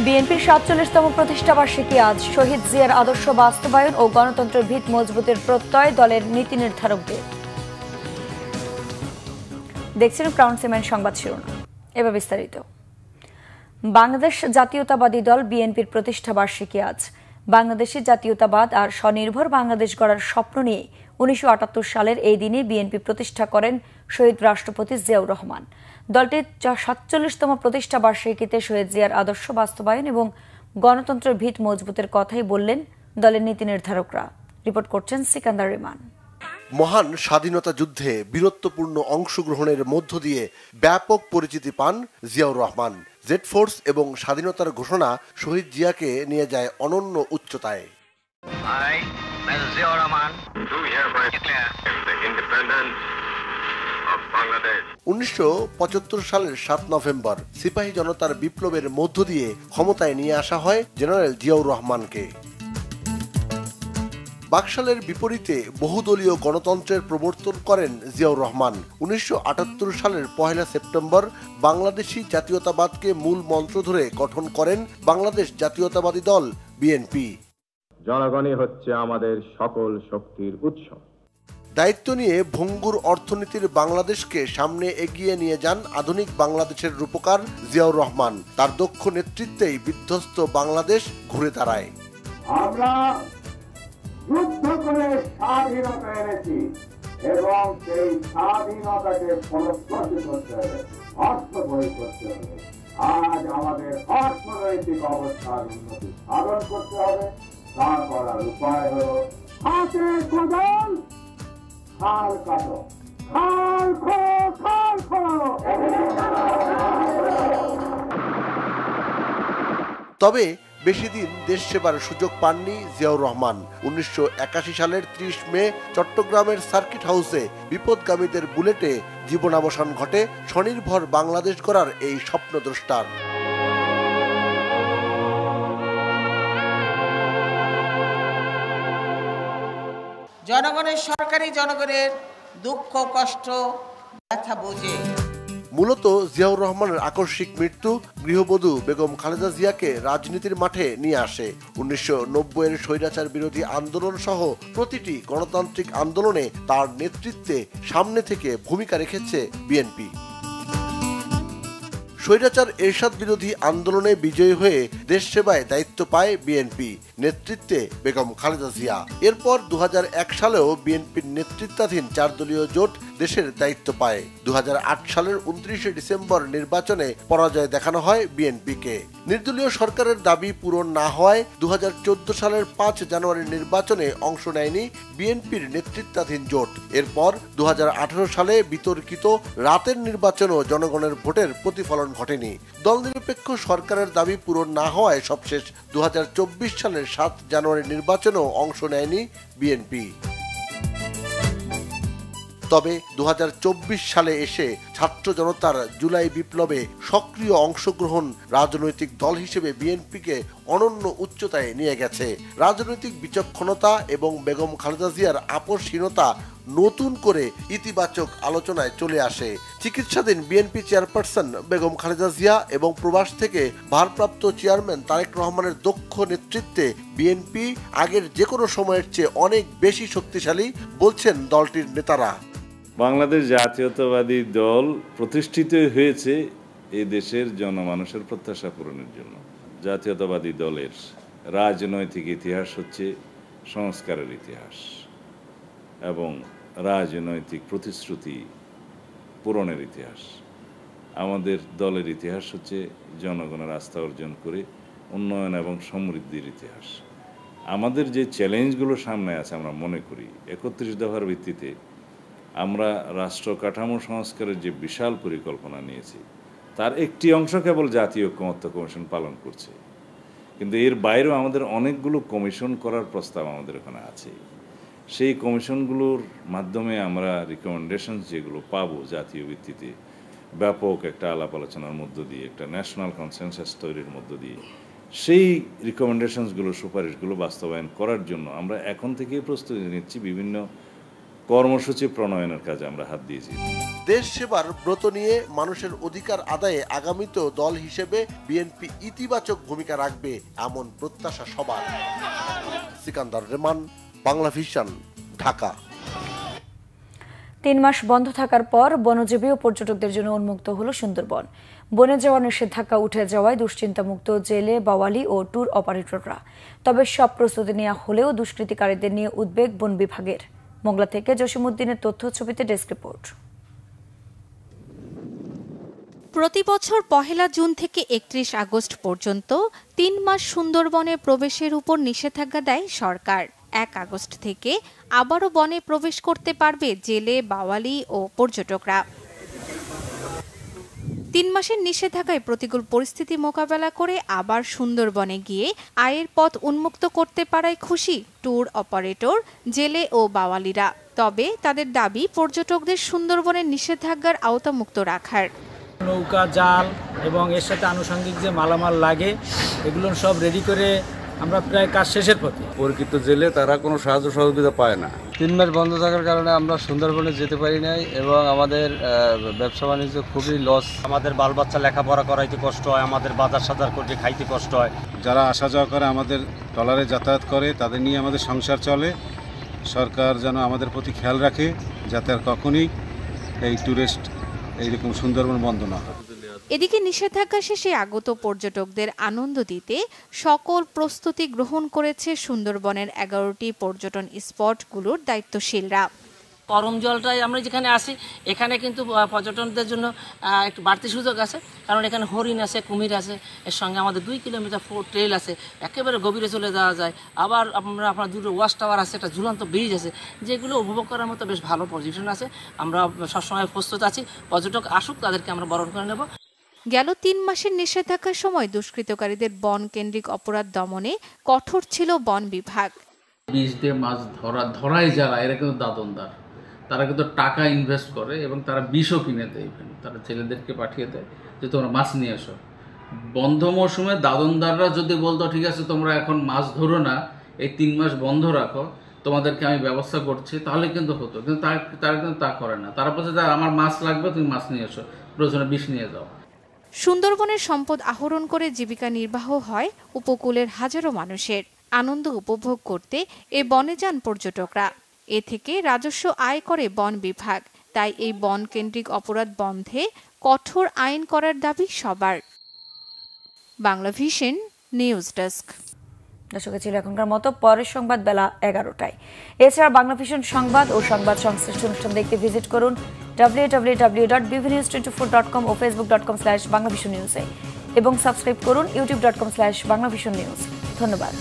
বিএনপির ৪৭তম প্রতিষ্ঠাবার্ষিকী আজ। শহীদ জিয়ার আদর্শ বাস্তবায়ন ও গণতন্ত্রের ভিত মজবুতের প্রত্যয় দলের নীতি নির্ধারকদের। দেখছেন ক্রাউন সিমেন্ট সংবাদ শিরোনাম, এবার বিস্তারিত। বাংলাদেশ জাতীয়তাবাদী দল বিএনপির প্রতিষ্ঠাবার্ষিকী আজ। বাংলাদেশি জাতীয়তাবাদ আর স্বনির্ভর বাংলাদেশ গড়ার স্বপ্ন নিয়ে ১৯৭৮ সালের এই দিনে বিএনপি প্রতিষ্ঠা করেন শহীদ রাষ্ট্রপতি জিয়াউর রহমান। দলটির ৪৭তম প্রতিষ্ঠাবার্ষিকীতে শহীদ জিয়ার আদর্শ বাস্তবায়ন এবং গণতন্ত্রের ভিত মজবুতের কথাই বললেন দলের নীতি নির্ধারকরা। রিপোর্ট করছেন সিকান্দার রিমান। মহান স্বাধীনতা যুদ্ধে বীরত্বপূর্ণ অংশগ্রহণের মধ্য দিয়ে ব্যাপক পরিচিতি পান জিয়াউর রহমান। জেড ফোর্স এবং স্বাধীনতার ঘোষণা শহীদ জিয়াকে নিয়ে যায় অনন্য উচ্চতায়। ১৯৭৫ সালের ৭ নভেম্বর সিপাহী জনতার বিপ্লবের মধ্য দিয়ে ক্ষমতায় নিয়ে আসা হয় জেনারেল জিয়াউর রহমানকে। বাকশালের বিপরীতে বহুদলীয় গণতন্ত্রের প্রবর্তন করেন জিয়াউর রহমান। ১৯৭৮ সালের ১ সেপ্টেম্বর বাংলাদেশি জাতীয়তাবাদকে মূল মন্ত্র ধরে গঠন করেন বাংলাদেশ জাতীয়তাবাদী দল বিএনপি। জনগণই হচ্ছে আমাদের সকল শক্তির উৎস। দায়িত্ব নিয়ে ভঙ্গুর অর্থনীতির বাংলাদেশকে সামনে এগিয়ে নিয়ে যান আধুনিক বাংলাদেশের রূপকার জিয়াউর রহমান। তার দক্ষ নেতৃত্বেই বিধ্বস্ত বাংলাদেশ ঘুরে দাঁড়ায়। আমরা যুদ্ধ করে স্বাধীনতা এনেছি এবং সেই স্বাধীনতাকে ফলপ্রসূ করতে হবে, অর্থ বই করতে হবে। আজ আমাদের অর্থনৈতিক অবস্থার উন্নতি সাধন করতে হবে। তা করার উপায় হল হাতে কোদাল, খাল কাটো, খাল খোলো, খাল খোলো। তবে বেশি দিন দেশ সেবার সুযোগ পাননি জিয়াউর রহমান। ১৯৮১ সালের ৩০ মে চট্টগ্রামের সার্কিট হাউসে বিপদগামীদের বুলেটে জীবনাবসান ঘটে স্বনির্ভর বাংলাদেশ গড়ার এই স্বপ্নদ্রষ্টার। জনগণের সরকারি জনগণের দুঃখ কষ্ট ব্যথা বোঝে। মূলত জিয়াউর রহমানের আকস্মিক মৃত্যু গৃহবধূ বেগম খালেদা জিয়াকে রাজনীতির মাঠে নিয়ে আসে। ১৯৯০-এর স্বৈরাচার বিরোধী আন্দোলন সহ প্রতিটি গণতান্ত্রিক আন্দোলনে তার নেতৃত্বে সামনে থেকে ভূমিকা রেখেছে বিএনপি। স্বৈরাচার এরশাদ বিরোধী আন্দোলনে বিজয়ী হয়ে দেশ সেবায় দায়িত্ব পায় বিএনপি নেতৃত্বে বেগম খালেদা জিয়া। এরপর ২০০১ সালেও বিএনপির নেতৃত্বাধীন ৪ দলীয় জোট দেশের দায়িত্ব পায়। ২০০৮ সালের ২৯ ডিসেম্বর নির্বাচনে পরাজয় দেখানো হয় বিএনপিকে। নির্দলীয় সরকারের দাবি পূরণ না হওয়ায় ২০১৪ সালের ৫ জানুয়ারির নির্বাচনে অংশ নেয়নি বিএনপির নেতৃত্বাধীন জোট। এরপর ২০১৮ সালে বিতর্কিত রাতের নির্বাচনেও জনগণের ভোটের প্রতিফলন ঘটেনি। দল নিরপেক্ষ সরকারের দাবি পূরণ না হওয়ায় সবশেষ ২০২৪ সালের ৭ জানুয়ারির নির্বাচনেও অংশ নেয়নি বিএনপি। তবে ২০২৪ সালে এসে ছাত্র জনতার জুলাই বিপ্লবে সক্রিয় অংশগ্রহণ রাজনৈতিক দল হিসেবে বিএনপিকে অনন্য উচ্চতায় নিয়ে গেছে। রাজনৈতিক বিচক্ষণতা এবং বেগম খালেদা জিয়ার আপোষহীনতা নতুন করে ইতিবাচক আলোচনায় চলে আসে। চিকিৎসাধীন বিএনপি চেয়ারপারসন বেগম খালেদা জিয়া এবং প্রবাস থেকে ভারপ্রাপ্ত চেয়ারম্যান তারেক রহমানের দক্ষ নেতৃত্বে বিএনপি আগের যে কোনো সময়ের চেয়ে অনেক বেশি শক্তিশালী বলছেন দলটির নেতারা। বাংলাদেশ জাতীয়তাবাদী দল প্রতিষ্ঠিত হয়েছে এই দেশের জনমানুষের প্রত্যাশা পূরণের জন্য। জাতীয়তাবাদী দলের রাজনৈতিক ইতিহাস হচ্ছে সংস্কারের ইতিহাস এবং রাজনৈতিক প্রতিশ্রুতি পূরণের ইতিহাস। আমাদের দলের ইতিহাস হচ্ছে জনগণের আস্থা অর্জন করে উন্নয়ন এবং সমৃদ্ধির ইতিহাস। আমাদের যে চ্যালেঞ্জগুলো সামনে আছে আমরা মনে করি ৩১ দফার ভিত্তিতে আমরা রাষ্ট্র কাঠামো সংস্কারের যে বিশাল পরিকল্পনা নিয়েছি তার একটি অংশ কেবল জাতীয় ঐকমত্য কমিশন পালন করছে, কিন্তু এর বাইরেও আমাদের অনেকগুলো কমিশন করার প্রস্তাব আমাদের এখানে আছে। সেই কমিশনগুলোর মাধ্যমে আমরা রিকমেন্ডেশন যেগুলো পাবো জাতীয় ভিত্তিতে ব্যাপক একটা আলাপ আলোচনার মধ্য দিয়ে একটা ন্যাশনাল কনসেনসাস তৈরির মধ্য দিয়ে সেই রিকমেন্ডেশনসগুলো সুপারিশগুলো বাস্তবায়ন করার জন্য আমরা এখন থেকেই প্রস্তুতি নিচ্ছি। বিভিন্ন কর্মসূচি প্রণয়নের কাজে আমরা হাত দিয়েছি। দেশ সেবার ব্রত নিয়ে মানুষের অধিকার আদায়ে আগামীতেও দল হিসেবে বিএনপি ইতিবাচক ভূমিকা রাখবে এমন প্রত্যাশা সবার। সিকান্দার রেমান, বাংলা ভিশন, ঢাকা। 3 মাস বন্ধ থাকার পর বনজীবী ও পর্যটকদের জন্য উন্মুক্ত হলো সুন্দরবন। বনে যাওয়ার নিষেধাজ্ঞা উঠে যাওয়ায় দুশ্চিন্তামুক্ত জেলে, বাওয়ালি ও ট্যুর অপারেটররা। তবে সব প্রস্তুতি নেওয়া হলেও দুষ্কৃতিকারীদের নিয়ে উদ্বেগ বন বিভাগের। মোংলা থেকে জসিমউদ্দিনের তথ্য ছবিতে ডেস্ক রিপোর্ট। প্রতি বছর 1 জুন থেকে 31 আগস্ট পর্যন্ত 3 মাস সুন্দরবনে প্রবেশের উপর নিষেধাজ্ঞা দেয় সরকার। 1 আগস্ট থেকে আবারও বনে প্রবেশ করতে পারবে জেলে, বাওয়ালি ও পর্যটকরা। 3 মাসের নিষেধাজ্ঞায় প্রতিকূল পরিস্থিতি মোকাবেলা করে আবার সুন্দরবনে গিয়ে আয়ের পথ উন্মুক্ত করতে পারায় খুশি ট্যুর অপারেটর, জেলে ও বাওয়ালিরা। তবে তাদের দাবি পর্যটকদের সুন্দরবনের নিষেধাজ্ঞার আওতামুক্ত রাখার। নৌকা, জাল এবং এর সাথে আনুষঙ্গিক যে মালামাল লাগে এগুলো সব রেডি করে আমরা প্রায় কাজ শেষের পথে। পরিচিত জেলে তারা কোনো সাহায্য সহযোগিতা পায় না। 3 মাস বন্ধ থাকার কারণে আমরা সুন্দরবনে যেতে পারি নাই এবং আমাদের ব্যবসা বাণিজ্য খুবই লস। আমাদের বাল বাচ্চা লেখাপড়া করাইতে কষ্ট হয়, আমাদের বাজার সাজার করতে খাইতে কষ্ট হয়। যারা আসা যাওয়া করে, আমাদের ট্রলারে যাতায়াত করে, তাদের নিয়ে আমাদের সংসার চলে। সরকার যেন আমাদের প্রতি খেয়াল রাখে যাতে আর কখনই এই ট্যুরিস্ট এইরকম সুন্দরবন বন্ধ না হয়। এদিকে নিষেধাজ্ঞা শেষে আগত পর্যটকদের আনন্দ দিতে সকল প্রস্তুতি গ্রহণ করেছে সুন্দরবনের 11টি পর্যটন স্পটগুলোর দায়িত্বশীলরা। করম জলটাই আমরা যেখানে আসি এখানে কিন্তু পর্যটকদের জন্য একটু বাড়তি সুযোগ আছে, কারণ এখানে হরিণ আছে, কুমির আছে, এর সঙ্গে আমাদের 2 কিলোমিটার ট্রেল আছে, একেবারে গভীরে চলে যাওয়া যায়। আবার আপনার দুটো ওয়াচ টাওয়ার আছে, একটা ঝুলন্ত ব্রিজ আছে, যেগুলো উপভোগ করার মতো বেশ ভালো পজিশন আছে। আমরা সবসময় প্রস্তুত আছি, পর্যটক আসুক তাদেরকে আমরা বরণ করে নেব। গেল 3 মাসের নিষেধাজ্ঞার সময় দুষ্কৃতকারীদের বন কেন্দ্রিক অপরাধ দমনে কঠোর ছিল বন বিভাগ। বিষ দিয়ে মাছ ধরাই যারা, এরা কিন্তু দাদনদার, তারা কিন্তু টাকা ইনভেস্ট করে এবং তারা বিষও কিনে দেয়। তারা ছেলেদেরকে পাঠিয়ে দেয় যে তোমরা মাছ নিয়ে এসো। বন্ধ মৌসুমে দাদনদাররা যদি বলতো ঠিক আছে তোমরা এখন মাছ ধরো না, এই 3 মাস বন্ধ রাখো, তোমাদেরকে আমি ব্যবস্থা করছি, তাহলে কিন্তু হতো। কিন্তু তারা কিন্তু তা করে না। তারা বলছে আমার মাছ লাগবে, তুমি মাছ নিয়ে এসো, প্রয়োজনে বিষ নিয়ে যাও। সুন্দরবনের সম্পদ আহরণ করে জীবিকা নির্বাহ হয় উপকূলের হাজারো মানুষের। আনন্দ উপভোগ করতে এ বনে যান পর্যটকরা। এ থেকে রাজস্ব আয় করে বন বিভাগ। তাই এই বন কেন্দ্রিক অপরাধ বন্ধে কঠোর আইন করার দাবি সবার। Bangla vision news desk. দর্শক, ছিল এখনকার মতো। পরের সংবাদ বেলা 11টায়। এছাড়া বাংলা ভিশন সংবাদ ও সংবাদ সংশ্লিষ্ট অনুষ্ঠান দেখতে ভিজিট করুন www.bvnews24.com ও facebook.com/banglavisionnews এবং সাবস্ক্রাইব করুন youtube.com/banglavisionnews। ধন্যবাদ।